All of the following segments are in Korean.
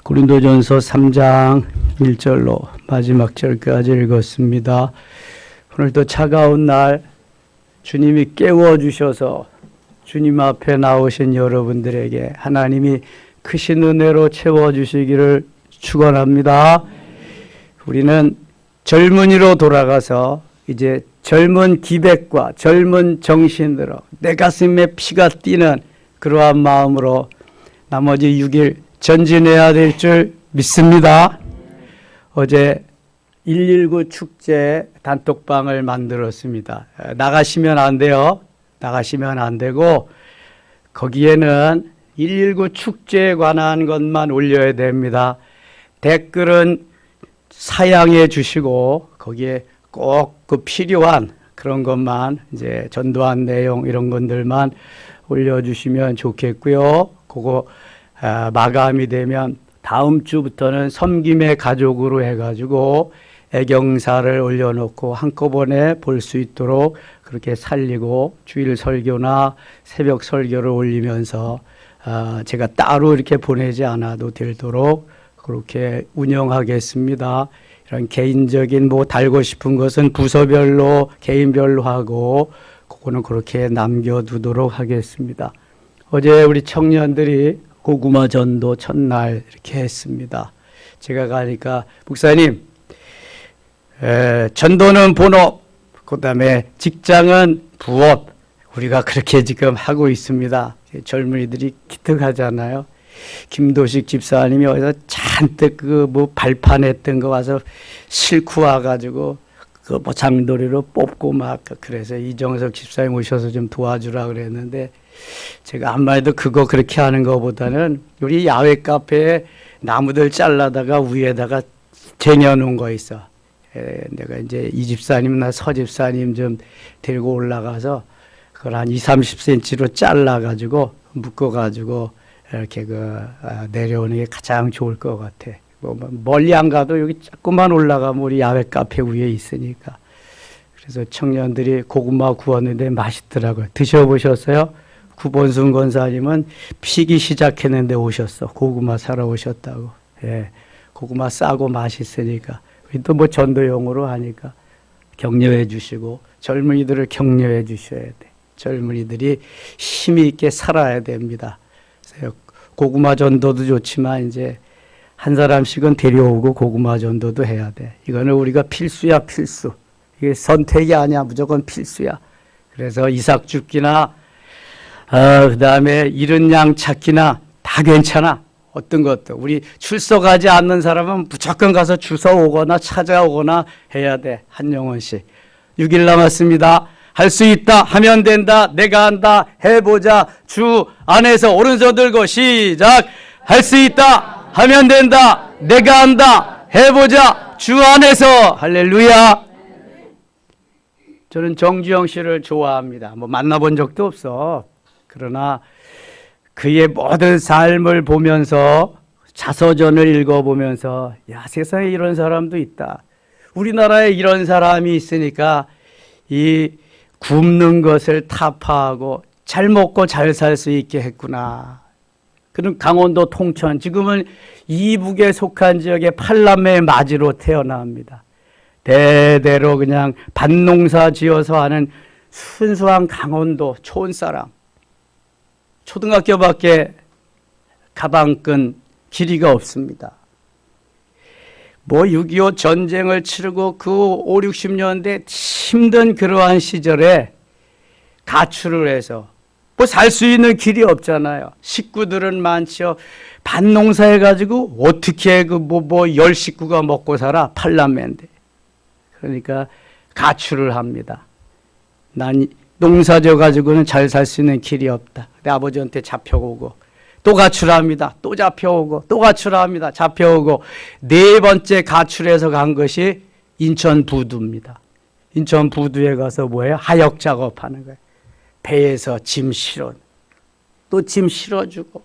고린도전서 3장 1절로 마지막 절까지 읽었습니다. 오늘도 차가운 날 주님이 깨워주셔서 주님 앞에 나오신 여러분들에게 하나님이 크신 은혜로 채워주시기를 축원합니다. 우리는 젊은이로 돌아가서 이제 젊은 기백과 젊은 정신으로 내 가슴에 피가 뛰는 그러한 마음으로 나머지 6일 전진해야 될 줄 믿습니다. 어제 119 축제 단톡방을 만들었습니다. 나가시면 안 돼요. 나가시면 안 되고 거기에는 119 축제에 관한 것만 올려야 됩니다. 댓글은 사양해 주시고 거기에 꼭 그 필요한 그런 것만 이제 전도한 내용 이런 것들만 올려주시면 좋겠고요. 그거 마감이 되면 다음 주부터는 섬김의 가족으로 해가지고 애경사를 올려놓고 한꺼번에 볼 수 있도록 그렇게 살리고 주일 설교나 새벽 설교를 올리면서 제가 따로 이렇게 보내지 않아도 되도록 그렇게 운영하겠습니다. 이런 개인적인 달고 싶은 것은 부서별로 개인별로 하고 그거는 그렇게 남겨두도록 하겠습니다. 어제 우리 청년들이 고구마 전도 첫날 이렇게 했습니다. 제가 가니까 목사님 전도는 본업 그 다음에 직장은 부업 우리가 그렇게 지금 하고 있습니다. 젊은이들이 기특하잖아요. 김도식 집사님이 어디서 잔뜩 발판했던 거 와서 싣고 와가지고 장도리로 뽑고 막 그래서 이정석 집사님 오셔서 좀 도와주라 그랬는데 제가 한마디도 그거 그렇게 하는 것보다는 우리 야외 카페에 나무들 잘라다가 위에다가 쟁여놓은 거 있어. 내가 이제 이 집사님이나 서 집사님 좀 데리고 올라가서 그걸 한 20-30cm로 잘라가지고 묶어가지고 이렇게 내려오는 게 가장 좋을 것 같아. 멀리 안 가도 여기 조금만 올라가면 우리 야외 카페 위에 있으니까. 그래서 청년들이 고구마 구웠는데 맛있더라고요. 드셔보셨어요? 구본순 권사님은 피기 시작했는데 오셨어. 고구마 사러 오셨다고. 예, 고구마 싸고 맛있으니까. 또 전도용으로 하니까 격려해 주시고 젊은이들을 격려해 주셔야 돼. 젊은이들이 힘이 있게 살아야 됩니다. 그래서 고구마 전도도 좋지만 이제 한 사람씩은 데려오고 고구마 전도도 해야 돼. 이거는 우리가 필수야, 필수. 이게 선택이 아니야. 무조건 필수야. 그래서 이삭 줍기나 그 다음에 이른 양 찾기나 다 괜찮아. 어떤 것도. 우리 출석하지 않는 사람은 무조건 가서 주워오거나 찾아오거나 해야 돼. 한영원 씨. 6일 남았습니다. 할 수 있다. 하면 된다. 내가 한다. 해보자. 주 안에서 오른손 들고 시작. 할 수 있다. 하면 된다. 내가 한다. 해보자. 주 안에서. 할렐루야. 저는 정주영 씨를 좋아합니다. 만나본 적도 없어. 그러나 그의 모든 삶을 보면서 자서전을 읽어보면서 야, 세상에 이런 사람도 있다. 우리나라에 이런 사람이 있으니까 이 굶는 것을 타파하고 잘 먹고 잘 살 수 있게 했구나. 그는 강원도 통천, 지금은 이북에 속한 지역의 팔남매 맞이로 태어납니다. 대대로 그냥 밭농사 지어서 하는 순수한 강원도 촌사람. 초등학교밖에 가방끈 길이가 없습니다. 6.25 전쟁을 치르고 그 5, 60년대 힘든 그러한 시절에 가출을 해서 살 수 있는 길이 없잖아요. 식구들은 많죠. 밭농사 해가지고 어떻게 10식구가 먹고 살아? 팔남매인데. 그러니까 가출을 합니다. 난 농사 져가지고는 잘 살 수 있는 길이 없다. 내 아버지한테 잡혀오고 또 가출합니다. 또 잡혀오고 또 가출합니다. 잡혀오고 네 번째 가출해서 간 것이 인천 부두입니다. 인천 부두에 가서 뭐예요? 하역 작업하는 거예요. 배에서 짐 실어 또 짐 실어주고.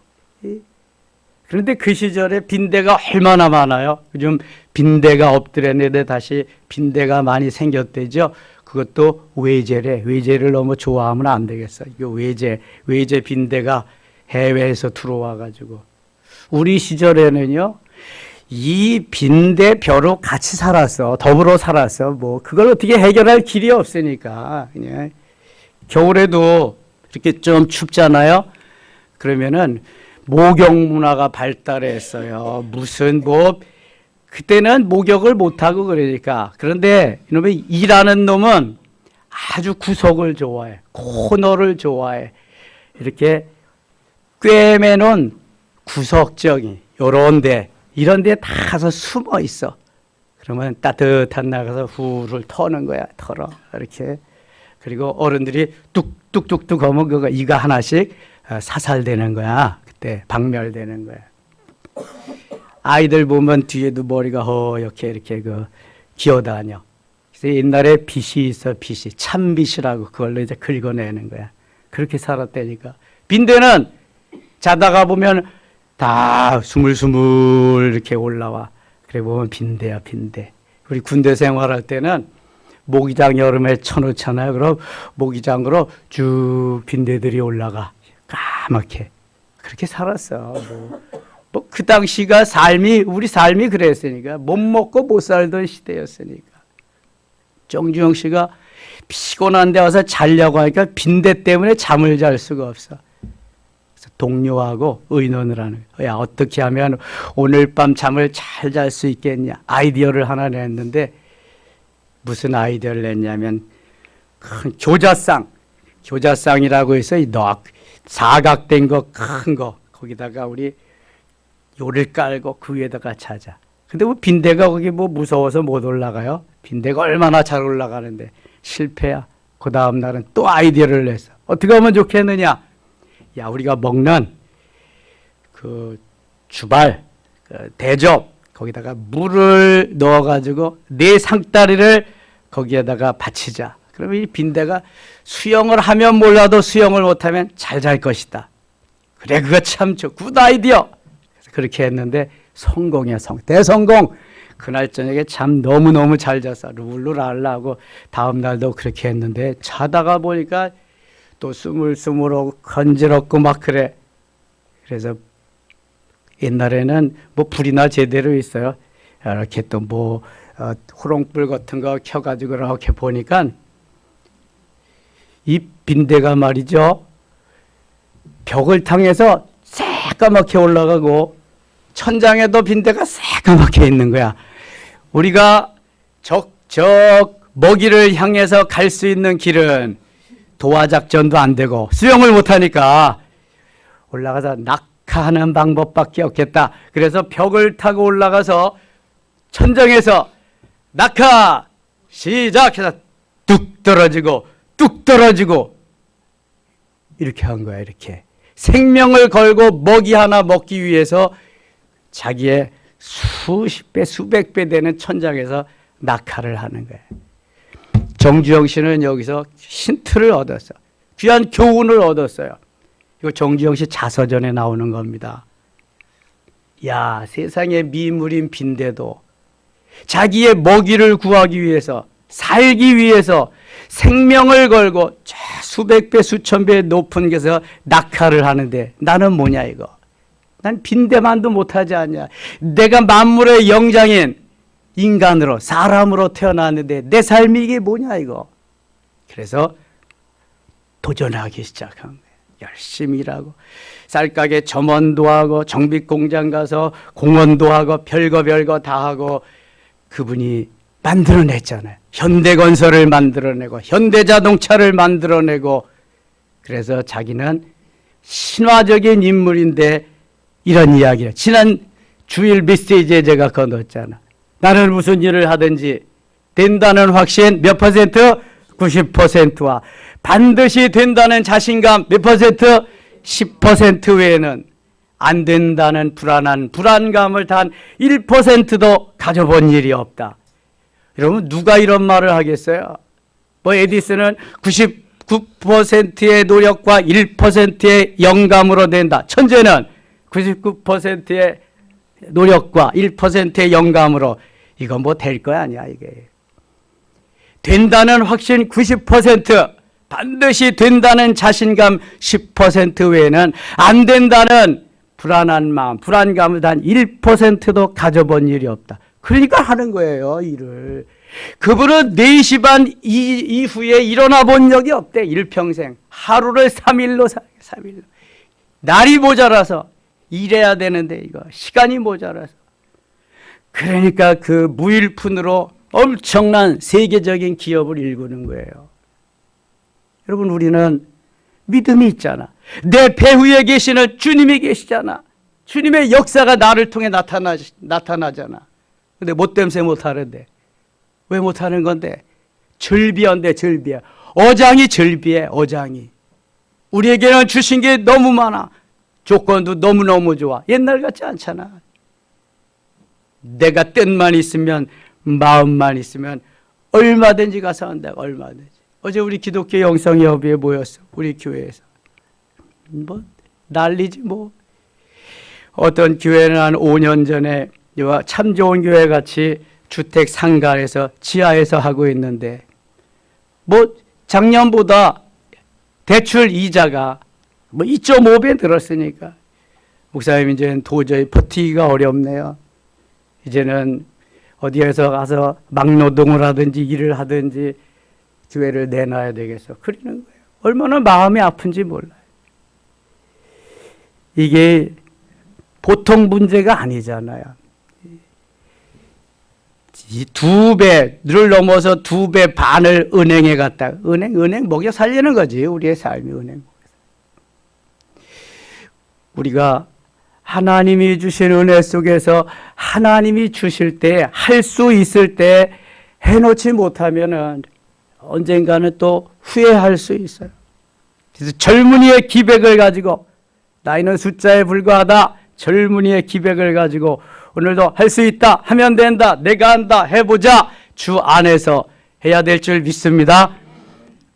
그런데 그 시절에 빈대가 얼마나 많아요. 요즘 빈대가 없더랬는데 다시 빈대가 많이 생겼대죠. 그것도 외제래. 외제를 너무 좋아하면 안 되겠어. 이거 외제 빈대가 해외에서 들어와 가지고 우리 시절에는요 이 빈대 벼로 같이 살았어. 더불어 살았어. 뭐 그걸 어떻게 해결할 길이 없으니까 그냥 겨울에도 이렇게 좀 춥잖아요. 그러면은 목욕 문화가 발달했어요. 무슨 뭐 그때는 목욕을 못 하고 그러니까. 그런데 이놈의 일하는 놈은 아주 구석을 좋아해. 코너를 좋아해. 이렇게 꿰매놓은 구석정이 요런데 이런 데 다 가서 숨어 있어. 그러면 따뜻한 나가서 후를 터는 거야. 털어. 이렇게. 그리고 어른들이 뚝뚝뚝뚝 하면 그거 이가 하나씩 사살되는 거야. 그때 박멸되는 거야. 아이들 보면 뒤에도 머리가 허옇게 이렇게 기어다녀. 그래서 옛날에 빗이 있어, 빗이. 참빗이라고 그걸로 이제 긁어내는 거야. 그렇게 살았다니까. 빈대는 자다가 보면 다 스물스물 이렇게 올라와. 그래 보면 빈대야, 빈대. 우리 군대 생활할 때는 모기장 여름에 쳐놓잖아요. 그럼 모기장으로 쭉 빈대들이 올라가. 까맣게. 그렇게 살았어. 뭐 그 당시가 우리 삶이 그랬으니까. 못 먹고 못 살던 시대였으니까. 정주영 씨가 피곤한 데 와서 자려고 하니까 빈대 때문에 잠을 잘 수가 없어. 그래서 동료하고 의논을 하는 거야. 야, 어떻게 하면 오늘 밤 잠을 잘 잘 수 있겠냐. 아이디어를 하나 냈는데 무슨 아이디어를 냈냐면 큰 교자상이라고 해서 사각된 거 큰 거 거기다가 우리 요를 깔고 그 위에다가 자자. 근데 뭐 빈대가 거기 뭐 무서워서 못 올라가요? 빈대가 얼마나 잘 올라가는데 실패야. 그 다음 날은 또 아이디어를 냈어. 어떻게 하면 좋겠느냐? 야, 우리가 먹는 그 주발, 대접 거기다가 물을 넣어가지고 네 상다리를 거기에다가 받치자. 그러면 이 빈대가 수영을 하면 몰라도 수영을 못하면 잘 잘 것이다. 그래, 그거 참 굿 아이디어. 그래서 그렇게 했는데 성공이야, 대성공. 그날 저녁에 잠 너무너무 잘 자서 룰루랄라 하고 다음 날도 그렇게 했는데 자다가 보니까 또 스물스물하고 건지럽고 막 그래. 그래서 옛날에는 뭐 불이나 제대로 있어요. 이렇게 또 뭐 호롱불 같은 거 켜가지고 이렇게 보니까 이 빈대가 말이죠. 벽을 탕해서 새까맣게 올라가고 천장에도 빈대가 새까맣게 있는 거야. 우리가 적 먹이를 향해서 갈 수 있는 길은 도하작전도 안 되고 수영을 못하니까 올라가서 낙하하는 방법밖에 없겠다. 그래서 벽을 타고 올라가서 천정에서 낙하 시작해서 뚝 떨어지고 이렇게 한 거야. 이렇게 생명을 걸고 먹이 하나 먹기 위해서 자기의 수십 배 수백 배 되는 천장에서 낙하를 하는 거야. 정주영 씨는 여기서 힌트를 얻었어. 귀한 교훈을 얻었어요. 이거 정주영 씨 자서전에 나오는 겁니다. 야, 세상에 미물인 빈대도 자기의 먹이를 구하기 위해서 살기 위해서 생명을 걸고 수백 배 수천 배 높은 곳에서 낙하를 하는데 나는 뭐냐 이거. 난 빈대만도 못하지 않냐. 내가 만물의 영장인 인간으로 사람으로 태어났는데 내 삶이 이게 뭐냐 이거. 그래서 도전하기 시작한 거예요. 열심히 일하고 쌀가게 점원도 하고 정비공장 가서 공원도 하고 별거 다 하고 그분이 만들어냈잖아요. 현대건설을 만들어내고 현대자동차를 만들어내고 그래서 자기는 신화적인 인물인데 이런 이야기를 지난 주일 메시지에 제가 거뒀잖아. 나는 무슨 일을 하든지 된다는 확신 몇 퍼센트? 90%와 반드시 된다는 자신감 몇 퍼센트? 10% 외에는 안 된다는 불안감을 단 1%도 가져본 일이 없다. 여러분 누가 이런 말을 하겠어요? 뭐 에디슨은 99%의 노력과 1%의 영감으로 된다. 천재는 99%의 노력과 1%의 영감으로 이건 뭐 될 거 아니야 이게. 된다는 확신 90%, 반드시 된다는 자신감 10% 외에는 안 된다는 불안한 마음, 불안감을 단 1%도 가져본 일이 없다. 그러니까 하는 거예요, 일을. 그분은 4시 반 이후에 일어나 본 적이 없대, 일평생. 하루를 3일로 사, 3일로. 날이 모자라서 일해야 되는데, 이거. 시간이 모자라서. 그러니까 그 무일푼으로 엄청난 세계적인 기업을 일구는 거예요. 여러분, 우리는 믿음이 있잖아. 내 배후에 계시는 주님이 계시잖아. 주님의 역사가 나를 통해 나타나잖아. 근데 못 됨새 못하는데. 왜 못하는 건데? 절비한데, 절비야. 어장이 절비해, 어장이. 우리에게는 주신 게 너무 많아. 조건도 너무너무 좋아. 옛날 같지 않잖아. 내가 뜻만 있으면, 마음만 있으면 얼마든지 가서 한다, 얼마든지. 어제 우리 기독교 영성협의회 모였어, 우리 교회에서. 뭐 난리지 뭐. 어떤 교회는 한 5년 전에 참 좋은 교회 같이 주택 상가에서 지하에서 하고 있는데, 뭐 작년보다 대출 이자가 뭐 2.5배 늘었으니까 목사님 이제는 도저히 버티기가 어렵네요. 이제는 어디에서 가서 막노동을 하든지 일을 하든지 교회를 내놔야 되겠어. 그러는 거예요. 얼마나 마음이 아픈지 몰라요. 이게 보통 문제가 아니잖아요. 이 2배를 넘어서 2배 반을 은행에 갖다, 은행 먹여 살리는 거지. 우리의 삶이 은행. 우리가 하나님이 주신 은혜 속에서 하나님이 주실 때, 할 수 있을 때 해놓지 못하면은 언젠가는 또 후회할 수 있어요. 그래서 젊은이의 기백을 가지고, 나이는 숫자에 불과하다. 젊은이의 기백을 가지고 오늘도 할 수 있다, 하면 된다, 내가 한다, 해보자. 주 안에서 해야 될 줄 믿습니다.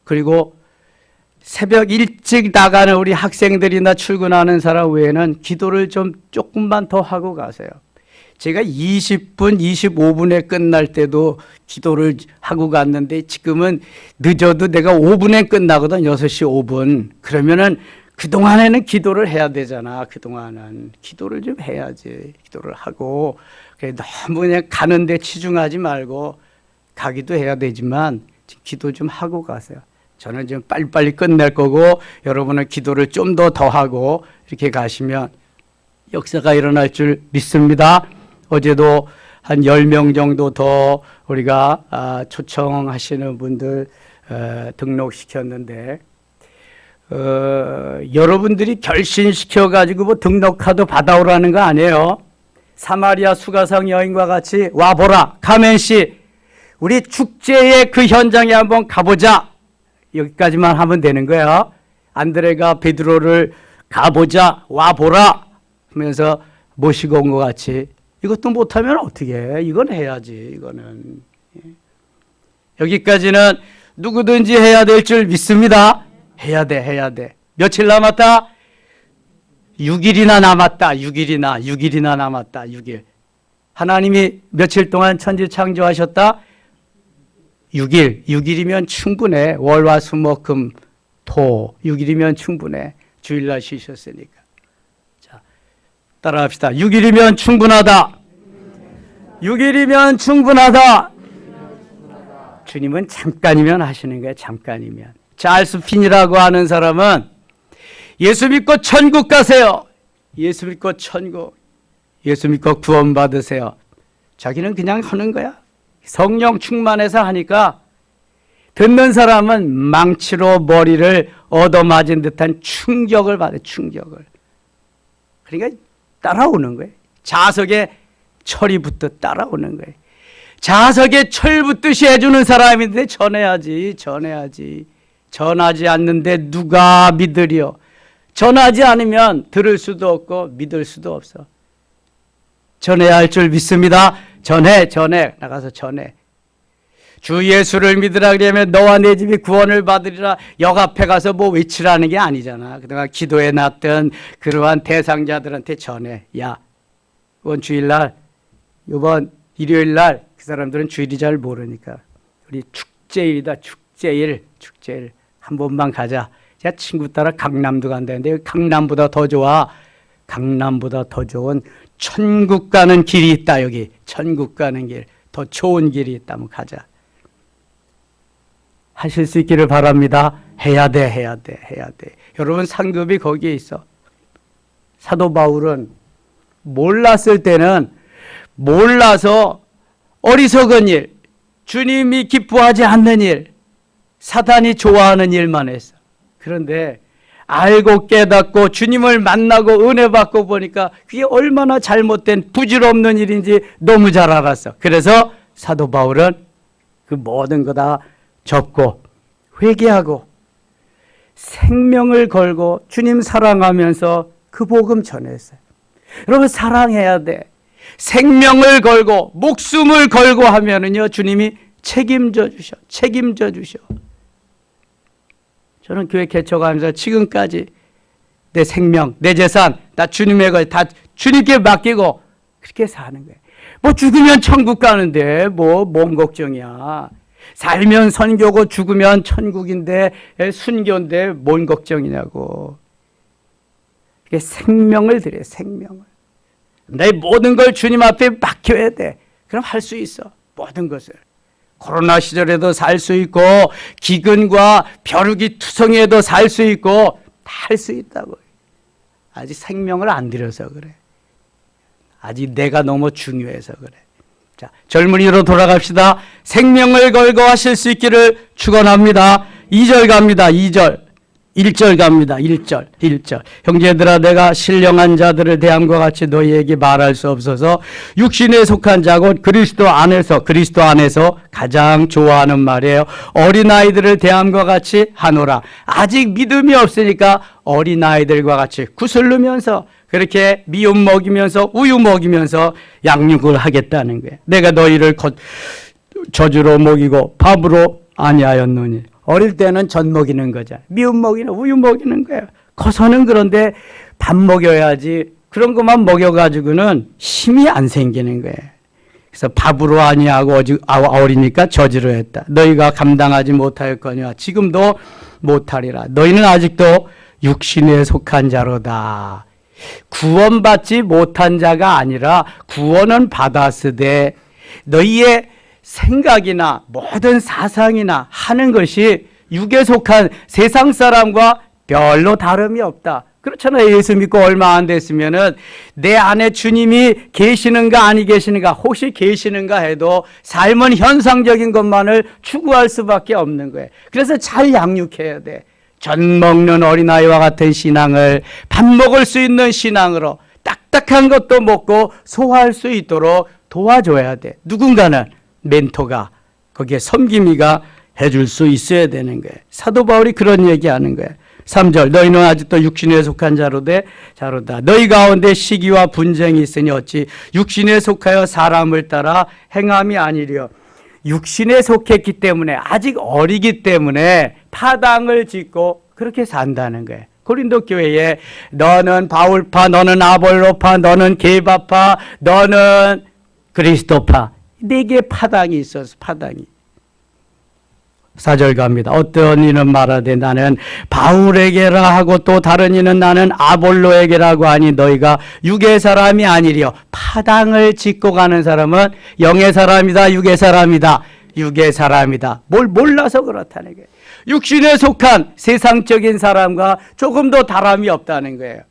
그리고 새벽 일찍 나가는 우리 학생들이나 출근하는 사람 외에는 기도를 좀 조금만 더 하고 가세요. 제가 20분, 25분에 끝날 때도 기도를 하고 갔는데 지금은 늦어도 내가 5분에 끝나거든, 6시 5분. 그러면은 그동안에는 기도를 해야 되잖아. 그동안은 기도를 좀 해야지. 기도를 하고. 너무 그냥 가는데 치중하지 말고 가기도 해야 되지만 기도 좀 하고 가세요. 저는 좀 빨리빨리 끝낼 거고 여러분은 기도를 좀 더 하고 이렇게 가시면 역사가 일어날 줄 믿습니다. 어제도 한 10명 정도 더 우리가 초청하시는 분들 등록시켰는데 여러분들이 결신시켜가지고 뭐 등록카드 받아오라는 거 아니에요. 사마리아 수가성 여인과 같이 와보라. 가멘씨, 우리 축제의 그 현장에 한번 가보자. 여기까지만 하면 되는 거야. 안드레가 베드로를 가보자, 와보라 하면서 모시고 온 것 같이 이것도 못하면 어떻게 해? 이건 해야지. 이거는 여기까지는 누구든지 해야 될 줄 믿습니다. 해야 돼. 며칠 남았다? 6일이나 남았다. 6일이나 남았다. 6일. 하나님이 며칠 동안 천지 창조하셨다? 6일. 6일이면 충분해. 월화 수목금 토. 6일이면 충분해. 주일날 쉬셨으니까. 자, 따라합시다. 6일이면 충분하다. 6일이면 충분하다. 주님은 잠깐이면 하시는 거예요. 잠깐이면. 찰스 핀이라고 하는 사람은 예수 믿고 천국 가세요. 예수 믿고 천국. 예수 믿고 구원 받으세요. 자기는 그냥 하는 거야. 성령 충만해서 하니까 듣는 사람은 망치로 머리를 얻어맞은 듯한 충격을 받아요. 충격을. 그러니까 따라오는 거예요. 자석에 철이 붙듯 따라오는 거예요. 자석에 철 붙듯이 해주는 사람인데 전해야지. 전하지 않는데 누가 믿으리요? 전하지 않으면 들을 수도 없고 믿을 수도 없어. 전해야 할 줄 믿습니다. 전해. 나가서 전해. 주 예수를 믿으라 그러면 너와 내 집이 구원을 받으리라. 역 앞에 가서 뭐 외치라는 게 아니잖아. 그동안 기도해 놨던 그러한 대상자들한테 전해. 야, 이번 주일날, 이번 일요일날 그 사람들은 주일이 잘 모르니까 우리 축제일이다. 축제일. 한 번만 가자. 제가 친구 따라 강남도 간다는데 강남보다 더 좋아. 강남보다 더 좋은 천국 가는 길이 있다. 여기 천국 가는 길, 더 좋은 길이 있다면 가자. 하실 수 있기를 바랍니다. 해야 돼. 여러분 상급이 거기에 있어. 사도 바울은 몰랐을 때는 몰라서 어리석은 일, 주님이 기뻐하지 않는 일, 사단이 좋아하는 일만 했어. 그런데 알고 깨닫고 주님을 만나고 은혜 받고 보니까 그게 얼마나 잘못된 부질없는 일인지 너무 잘 알았어. 그래서 사도 바울은 그 모든 거 다 접고 회개하고 생명을 걸고 주님 사랑하면서 그 복음 전했어요. 여러분 사랑해야 돼. 생명을 걸고 목숨을 걸고 하면은요 주님이 책임져 주셔. 저는 교회 개척하면서 지금까지 내 생명, 내 재산 다 주님의 것, 다 주님께 맡기고 그렇게 사는 거예요. 뭐 죽으면 천국 가는데 뭔 걱정이야. 살면 선교고 죽으면 천국인데 순교인데 뭔 걱정이냐고. 생명을 드려요. 생명을. 내 모든 걸 주님 앞에 맡겨야 돼. 그럼 할 수 있어. 모든 것을. 코로나 시절에도 살 수 있고 기근과 벼룩이 투성이에도 살 수 있고 다 할 수 있다고. 아직 생명을 안 드려서 그래. 아직 내가 너무 중요해서 그래. 자, 젊은이로 돌아갑시다. 생명을 걸고 하실 수 있기를 축원합니다. 2절 갑니다. 2절. 1절 갑니다. 1절. 형제들아 내가 신령한 자들을 대함과 같이 너희에게 말할 수 없어서 육신에 속한 자고 그리스도 안에서 가장 좋아하는 말이에요. 어린아이들을 대함과 같이 하노라. 아직 믿음이 없으니까 어린아이들과 같이 구슬르면서 그렇게 미움 먹이면서 우유 먹이면서 양육을 하겠다는 거예요. 내가 너희를 저주로 먹이고 밥으로 아니하였노니. 어릴 때는 젖 먹이는 거죠. 미움 먹이는 우유 먹이는 거예요. 커서는 그런데 밥 먹여야지. 그런 것만 먹여가지고는 힘이 안 생기는 거예요. 그래서 밥으로 아니하고 어리니까 저주로 했다. 너희가 감당하지 못하였거니와 지금도 못하리라. 너희는 아직도 육신에 속한 자로다. 구원받지 못한 자가 아니라 구원은 받았으되 너희의 생각이나 모든 사상이나 하는 것이 육에 속한 세상 사람과 별로 다름이 없다. 그렇잖아요. 예수 믿고 얼마 안 됐으면은 내 안에 주님이 계시는가 아니 계시는가, 혹시 계시는가 해도 삶은 현상적인 것만을 추구할 수밖에 없는 거예요. 그래서 잘 양육해야 돼. 젖 먹는 어린아이와 같은 신앙을 밥 먹을 수 있는 신앙으로 딱딱한 것도 먹고 소화할 수 있도록 도와줘야 돼. 누군가는 멘토가 거기에 섬김이가 해줄 수 있어야 되는 거예요. 사도 바울이 그런 얘기하는 거예요. 3절 너희는 아직도 육신에 속한 자로다. 너희 가운데 시기와 분쟁이 있으니 어찌 육신에 속하여 사람을 따라 행함이 아니려. 육신에 속했기 때문에 아직 어리기 때문에 파당을 짓고 그렇게 산다는 거예요. 고린도 교회에 너는 바울파, 너는 아볼로파, 너는 게바파, 너는 그리스도파, 4개의 파당이 있어서 파당이. 4절 갑니다. 어떤 이는 말하되 나는 바울에게라 하고 또 다른 이는 나는 아볼로에게라고 하니 너희가 육의 사람이 아니려. 파당을 짓고 가는 사람은 영의 사람이다, 육의 사람이다. 육의 사람이다. 뭘 몰라서 그렇다는 거예요. 육신에 속한 세상적인 사람과 조금 더 다름이 없다는 거예요.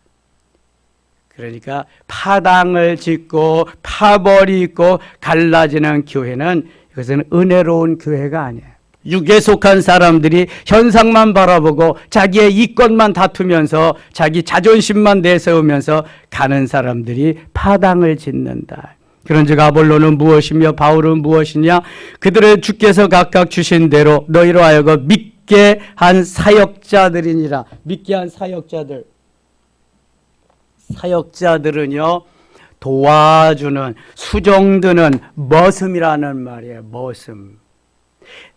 그러니까 파당을 짓고 파벌이 있고 갈라지는 교회는 이것은 은혜로운 교회가 아니에요. 육에 속한 사람들이 현상만 바라보고 자기의 이권만 다투면서 자기 자존심만 내세우면서 가는 사람들이 파당을 짓는다. 그런즉 아볼로는 무엇이며 바울은 무엇이냐? 그들의 주께서 각각 주신 대로 너희로 하여금 믿게 한 사역자들이니라. 믿게 한 사역자들. 사역자들은요, 도와주는, 수종드는 머슴이라는 말이에요. 머슴.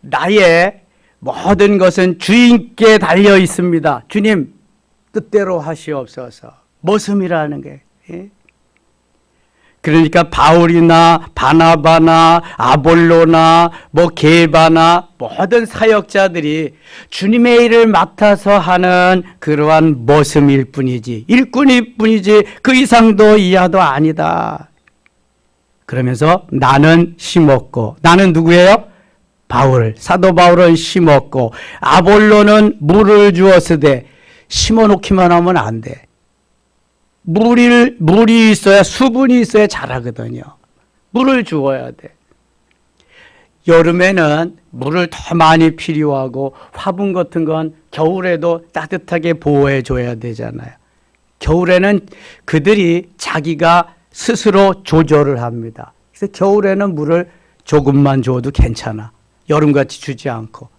나의 모든 것은 주인께 달려 있습니다. 주님 뜻대로 하시옵소서. 머슴이라는 게. 예? 그러니까 바울이나 바나바나 아볼로나 뭐 게바나 모든 사역자들이 주님의 일을 맡아서 하는 그러한 머슴일 뿐이지, 일꾼일 뿐이지 그 이상도 이하도 아니다. 그러면서 나는 심었고, 나는 누구예요? 바울, 사도 바울은 심었고 아볼로는 물을 주었으되, 심어놓기만 하면 안 돼. 물이 있어야, 수분이 있어야 자라거든요. 물을 주어야 돼. 여름에는 물을 더 많이 필요하고 화분 같은 건 겨울에도 따뜻하게 보호해 줘야 되잖아요. 겨울에는 그들이 자기가 스스로 조절을 합니다. 그래서 겨울에는 물을 조금만 줘도 괜찮아. 여름같이 주지 않고.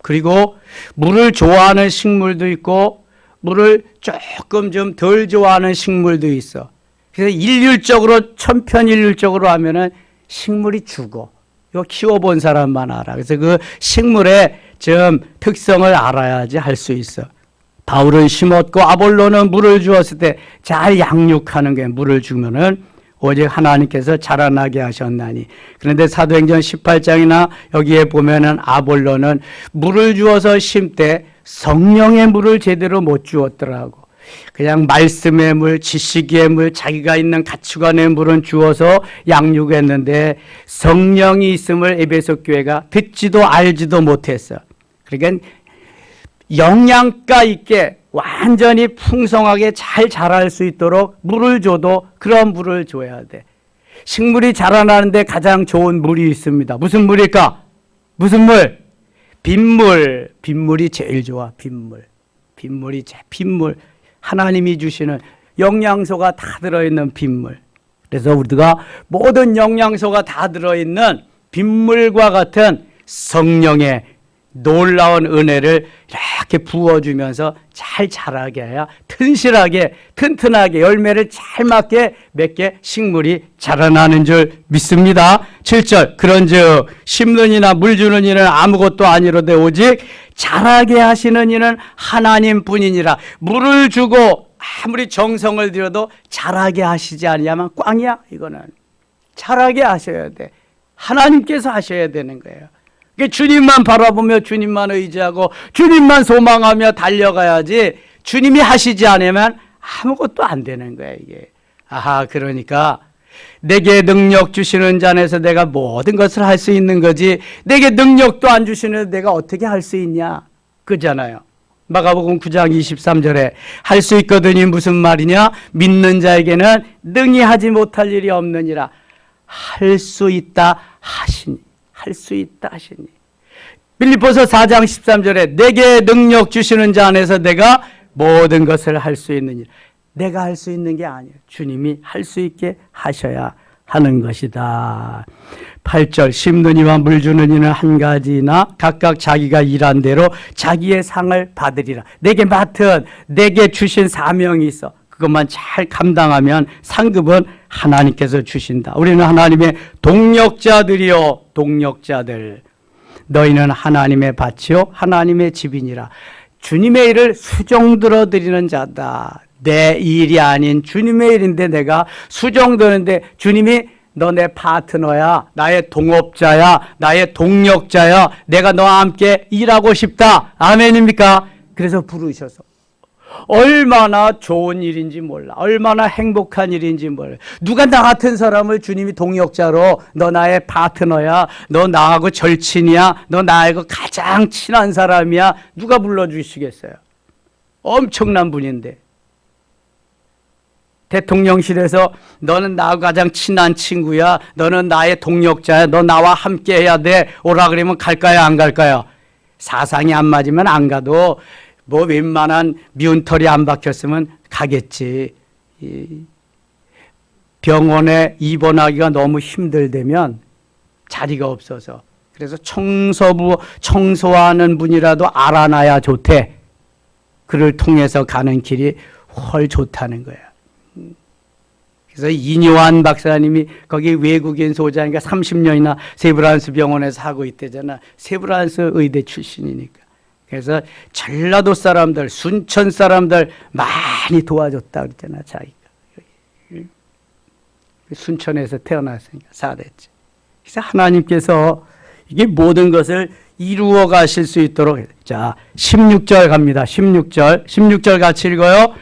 그리고 물을 좋아하는 식물도 있고 물을 조금 좀 덜 좋아하는 식물도 있어. 그래서 일률적으로, 천편일률적으로 하면은 식물이 죽어. 이거 키워본 사람만 알아. 그래서 그 식물의 좀 특성을 알아야지 할 수 있어. 바울은 심었고 아볼로는 물을 주었을 때 잘 양육하는 게, 물을 주면은 오직 하나님께서 자라나게 하셨나니. 그런데 사도행전 18장이나 여기에 보면은 아볼로는 물을 주어서 심때 성령의 물을 제대로 못 주었더라고. 그냥 말씀의 물, 지식의 물, 자기가 있는 가치관의 물은 주어서 양육했는데 성령이 있음을 에베소 교회가 듣지도 알지도 못했어. 그러니까 영양가 있게 완전히 풍성하게 잘 자랄 수 있도록 물을 줘도 그런 물을 줘야 돼. 식물이 자라나는데 가장 좋은 물이 있습니다. 무슨 물일까? 무슨 물? 빗물. 빗물이 제일 좋아. 빗물. 빗물. 하나님이 주시는 영양소가 다 들어있는 빗물. 그래서 우리가 모든 영양소가 다 들어있는 빗물과 같은 성령의 놀라운 은혜를 이렇게 부어주면서 잘 자라게 해야 튼실하게, 튼튼하게 열매를 잘 맞게 맺게 식물이 자라나는 줄 믿습니다. 7절, 그런즉 심는 이나 물 주는 이는 아무것도 아니로되 오직 자라게 하시는 이는 하나님뿐이니라. 물을 주고 아무리 정성을 들여도 자라게 하시지 않으면 꽝이야. 이거는 자라게 하셔야 돼. 하나님께서 하셔야 되는 거예요. 주님만 바라보며 주님만 의지하고 주님만 소망하며 달려가야지, 주님이 하시지 않으면 아무것도 안 되는 거야 이게. 아하, 그러니까 내게 능력 주시는 자 안에서 내가 모든 것을 할 수 있는 거지, 내게 능력도 안 주시는데 내가 어떻게 할 수 있냐, 그잖아요. 마가복음 9장 23절에 할 수 있거든이 무슨 말이냐? 믿는 자에게는 능히 하지 못할 일이 없느니라. 할 수 있다 하시니. 할 수 있다 하시니. 빌립보서 4장 13절에 내게 능력 주시는 자 안에서 내가 모든 것을 할 수 있느니라. 내가 할 수 있는 게 아니에요. 주님이 할 수 있게 하셔야 하는 것이다. 8절, 심는 이와 물 주는 이는 한 가지나 각각 자기가 일한 대로 자기의 상을 받으리라. 내게 맡은, 내게 주신 사명이 있어. 그것만 잘 감당하면 상급은 하나님께서 주신다. 우리는 하나님의 동력자들이요, 동력자들. 너희는 하나님의 밭이요 하나님의 집이니라. 주님의 일을 수종들어 드리는 자다. 내 일이 아닌 주님의 일인데 내가 수종드는데 주님이 너 내 파트너야, 나의 동업자야, 나의 동력자야, 내가 너와 함께 일하고 싶다. 아멘입니까? 그래서 부르셔서 얼마나 좋은 일인지 몰라. 얼마나 행복한 일인지 몰라. 누가 나 같은 사람을 주님이 동역자로, 너 나의 파트너야, 너 나하고 절친이야, 너 나하고 가장 친한 사람이야, 누가 불러주시겠어요? 엄청난 분인데. 대통령실에서 너는 나하고 가장 친한 친구야, 너는 나의 동역자야, 너 나와 함께 해야 돼, 오라 그러면 갈까요 안 갈까요? 사상이 안 맞으면 안 가도 뭐 웬만한 미운 털이 안 박혔으면 가겠지. 병원에 입원하기가 너무 힘들다면 자리가 없어서, 그래서 청소부 청소하는 분이라도 알아놔야 좋대. 그를 통해서 가는 길이 훨 좋다는 거야. 그래서 이뇨한 박사님이 거기 외국인 소장이니까 30년이나 세브란스 병원에서 하고 있대잖아. 세브란스 의대 출신이니까. 그래서 전라도 사람들, 순천 사람들 많이 도와줬다 그랬잖아, 자기가. 순천에서 태어났으니까 4대째. 그래서 하나님께서 이게 모든 것을 이루어 가실 수 있도록. 자, 16절 갑니다. 16절 같이 읽어요.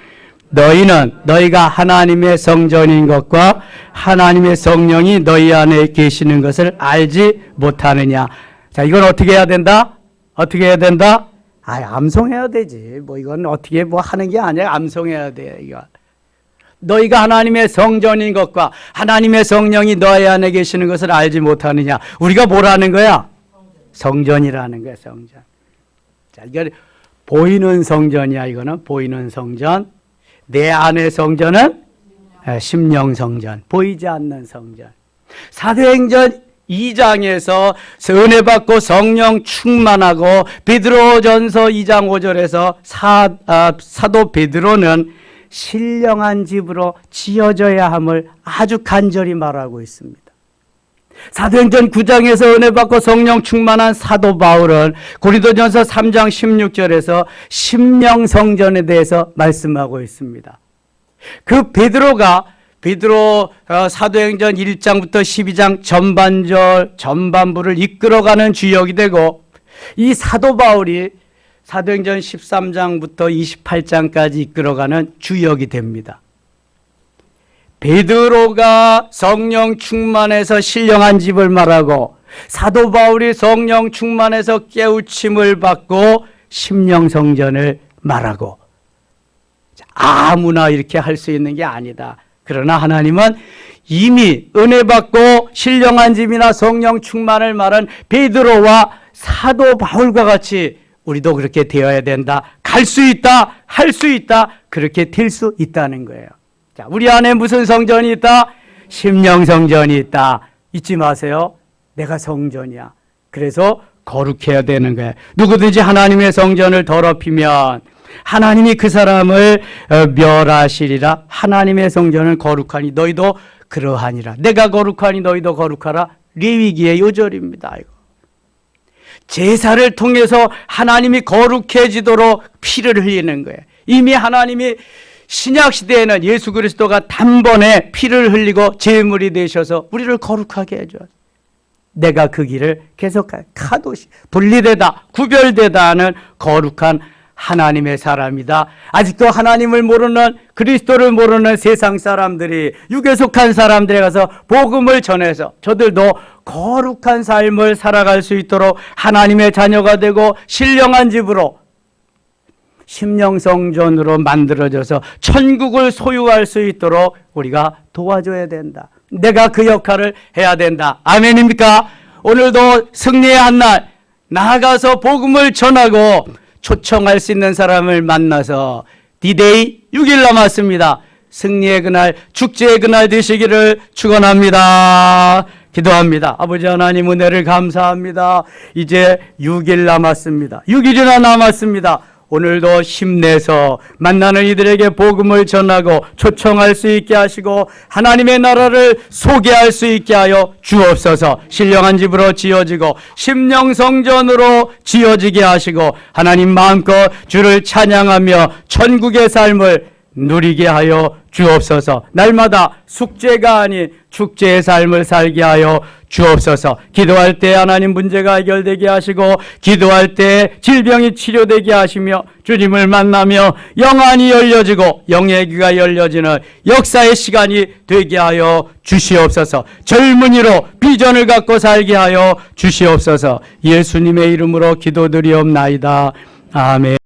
너희가 하나님의 성전인 것과 하나님의 성령이 너희 안에 계시는 것을 알지 못하느냐. 자, 이건 어떻게 해야 된다? 어떻게 해야 된다? 암송해야 되지. 뭐 이건 어떻게 뭐 하는 게 아니야. 암송해야 돼, 이거. 너희가 하나님의 성전인 것과 하나님의 성령이 너희 안에 계시는 것을 알지 못하느냐. 우리가 뭐라는 거야? 성전이라는 거야, 성전. 자, 이거 보이는 성전이야, 이거는. 보이는 성전. 내 안의 성전은 심령 성전. 보이지 않는 성전. 사도행전 2장에서 은혜 받고 성령 충만하고 베드로전서 2장 5절에서 사도 베드로는 신령한 집으로 지어져야 함을 아주 간절히 말하고 있습니다. 사도행전 9장에서 은혜 받고 성령 충만한 사도 바울은 고린도전서 3장 16절에서 심령 성전에 대해서 말씀하고 있습니다. 그 베드로 사도행전 1장부터 12장 전반부를 이끌어가는 주역이 되고, 이 사도 바울이 사도행전 13장부터 28장까지 이끌어가는 주역이 됩니다. 베드로가 성령 충만해서 신령한 집을 말하고, 사도 바울이 성령 충만해서 깨우침을 받고 심령 성전을 말하고, 아무나 이렇게 할 수 있는 게 아니다. 그러나 하나님은 이미 은혜 받고 신령한 집이나 성령 충만을 말한 베드로와 사도 바울과 같이 우리도 그렇게 되어야 된다. 갈 수 있다. 할 수 있다. 그렇게 될 수 있다는 거예요. 자, 우리 안에 무슨 성전이 있다? 심령 성전이 있다. 잊지 마세요. 내가 성전이야. 그래서 거룩해야 되는 거예요. 누구든지 하나님의 성전을 더럽히면 하나님이 그 사람을 멸하시리라. 하나님의 성전을 거룩하니 너희도 그러하니라. 내가 거룩하니 너희도 거룩하라. 레위기의 요절입니다. 이거. 제사를 통해서 하나님이 거룩해지도록 피를 흘리는 거예요. 이미 하나님이 신약시대에는 예수 그리스도가 단번에 피를 흘리고 제물이 되셔서 우리를 거룩하게 해줘요. 내가 그 길을 계속하여 카도시 분리되다 구별되다 하는 거룩한 하나님의 사람이다. 아직도 하나님을 모르는, 그리스도를 모르는 세상 사람들이, 육에 속한 사람들에 가서 복음을 전해서 저들도 거룩한 삶을 살아갈 수 있도록 하나님의 자녀가 되고 신령한 집으로, 심령성전으로 만들어져서 천국을 소유할 수 있도록 우리가 도와줘야 된다. 내가 그 역할을 해야 된다. 아멘입니까? 오늘도 승리의 한날, 나아가서 복음을 전하고 초청할 수 있는 사람을 만나서 D-Day 6일 남았습니다. 승리의 그날, 축제의 그날 되시기를 축원합니다. 기도합니다. 아버지 하나님 은혜를 감사합니다. 이제 6일 남았습니다. 6일이나 남았습니다. 오늘도 힘내서 만나는 이들에게 복음을 전하고 초청할 수 있게 하시고 하나님의 나라를 소개할 수 있게 하여 주옵소서. 신령한 집으로 지어지고 심령성전으로 지어지게 하시고 하나님 마음껏 주를 찬양하며 천국의 삶을 누리게 하여 주옵소서. 날마다 숙제가 아닌 축제의 삶을 살게 하여 주옵소서. 기도할 때 하나님 문제가 해결되게 하시고 기도할 때 질병이 치료되게 하시며 주님을 만나며 영안이 열려지고 영의 귀가 열려지는 역사의 시간이 되게 하여 주시옵소서. 젊은이로 비전을 갖고 살게 하여 주시옵소서. 예수님의 이름으로 기도드리옵나이다. 아멘.